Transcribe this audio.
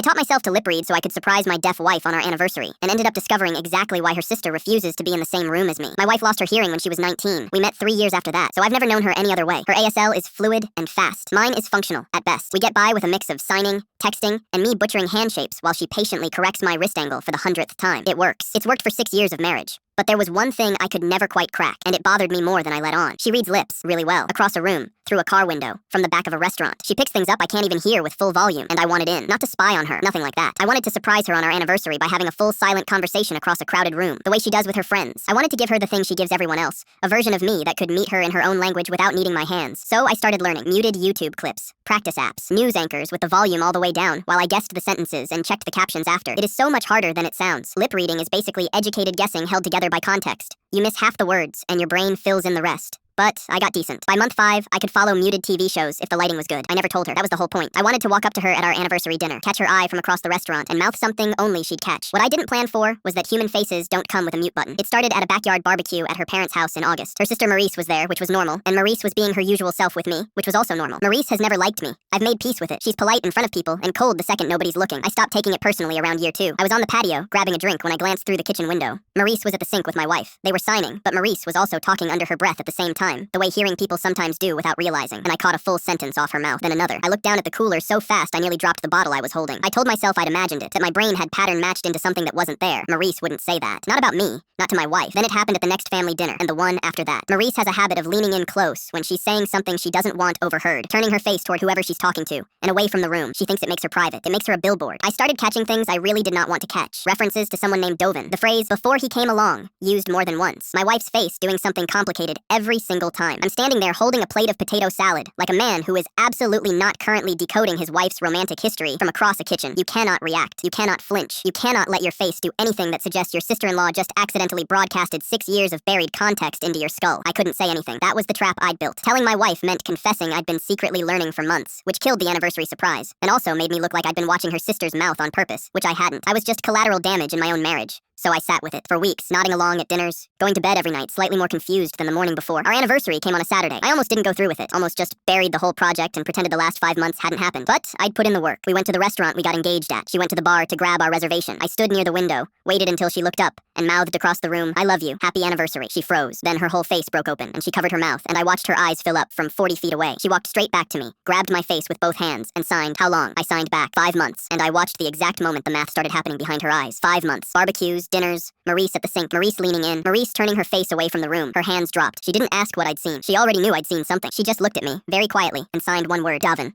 I taught myself to lip read so I could surprise my deaf wife on our anniversary, and ended up discovering exactly why her sister refuses to be in the same room as me. My wife lost her hearing when she was 19. We met 3 years after that, so I've never known her any other way. Her ASL is fluid and fast. Mine is functional, at best. We get by with a mix of signing, texting, and me butchering hand shapes while she patiently corrects my wrist angle for the 100th time. It works. It's worked for 6 years of marriage. But there was one thing I could never quite crack, and it bothered me more than I let on. She reads lips really well, across a room, through a car window, from the back of a restaurant. She picks things up I can't even hear with full volume, and I wanted in. Not to spy on her, nothing like that. I wanted to surprise her on our anniversary by having a full silent conversation across a crowded room, the way she does with her friends. I wanted to give her the thing she gives everyone else, a version of me that could meet her in her own language without needing my hands. So I started learning muted YouTube clips, practice apps, news anchors with the volume all the way down, while I guessed the sentences and checked the captions after. It is so much harder than it sounds. Lip reading is basically educated guessing held together by context. You miss half the words, and your brain fills in the rest. But I got decent. By month 5, I could follow muted TV shows if the lighting was good. I never told her. That was the whole point. I wanted to walk up to her at our anniversary dinner, catch her eye from across the restaurant, and mouth something only she'd catch. What I didn't plan for was that human faces don't come with a mute button. It started at a backyard barbecue at her parents' house in August. Her sister Maurice was there, which was normal, and Maurice was being her usual self with me, which was also normal. Maurice has never liked me. I've made peace with it. She's polite in front of people and cold the second nobody's looking. I stopped taking it personally around year 2. I was on the patio, grabbing a drink when I glanced through the kitchen window. Maurice was at the sink with my wife. They were signing, but Maurice was also talking under her breath at the same time, the way hearing people sometimes do without realizing, and I caught a full sentence off her mouth, then another. I looked down at the cooler so fast I nearly dropped the bottle I was holding. I told myself I'd imagined it, that my brain had pattern matched into something that wasn't there. Maurice wouldn't say that. Not about me, not to my wife. Then it happened at the next family dinner, and the one after that. Maurice has a habit of leaning in close when she's saying something she doesn't want overheard, turning her face toward whoever she's talking to, and away from the room. She thinks it makes her private. It makes her a billboard. I started catching things I really did not want to catch. References to someone named Dovin. The phrase, "before he came along," used more than once. My wife's face doing something complicated every single time. I'm standing there holding a plate of potato salad, like a man who is absolutely not currently decoding his wife's romantic history from across a kitchen. You cannot react. You cannot flinch. You cannot let your face do anything that suggests your sister-in-law just accidentally broadcasted 6 years of buried context into your skull. I couldn't say anything. That was the trap I'd built. Telling my wife meant confessing I'd been secretly learning for months, which killed the anniversary surprise, and also made me look like I'd been watching her sister's mouth on purpose, which I hadn't. I was just collateral damage in my own marriage. So I sat with it for weeks, nodding along at dinners, going to bed every night, slightly more confused than the morning before. Our anniversary came on a Saturday. I almost didn't go through with it, almost just buried the whole project and pretended the last 5 months hadn't happened. But I'd put in the work. We went to the restaurant we got engaged at. She went to the bar to grab our reservation. I stood near the window, waited until she looked up, and mouthed across the room, "I love you. Happy anniversary." She froze. Then her whole face broke open, and she covered her mouth, and I watched her eyes fill up from 40 feet away. She walked straight back to me, grabbed my face with both hands, and signed, "How long?" I signed back, 5 months, and I watched the exact moment the math started happening behind her eyes. 5 months. Barbecues, dinners, Maurice at the sink, Maurice leaning in, Maurice turning her face away from the room. Her hands dropped. She didn't ask what I'd seen. She already knew I'd seen something. She just looked at me, very quietly, and signed one word, "Davin."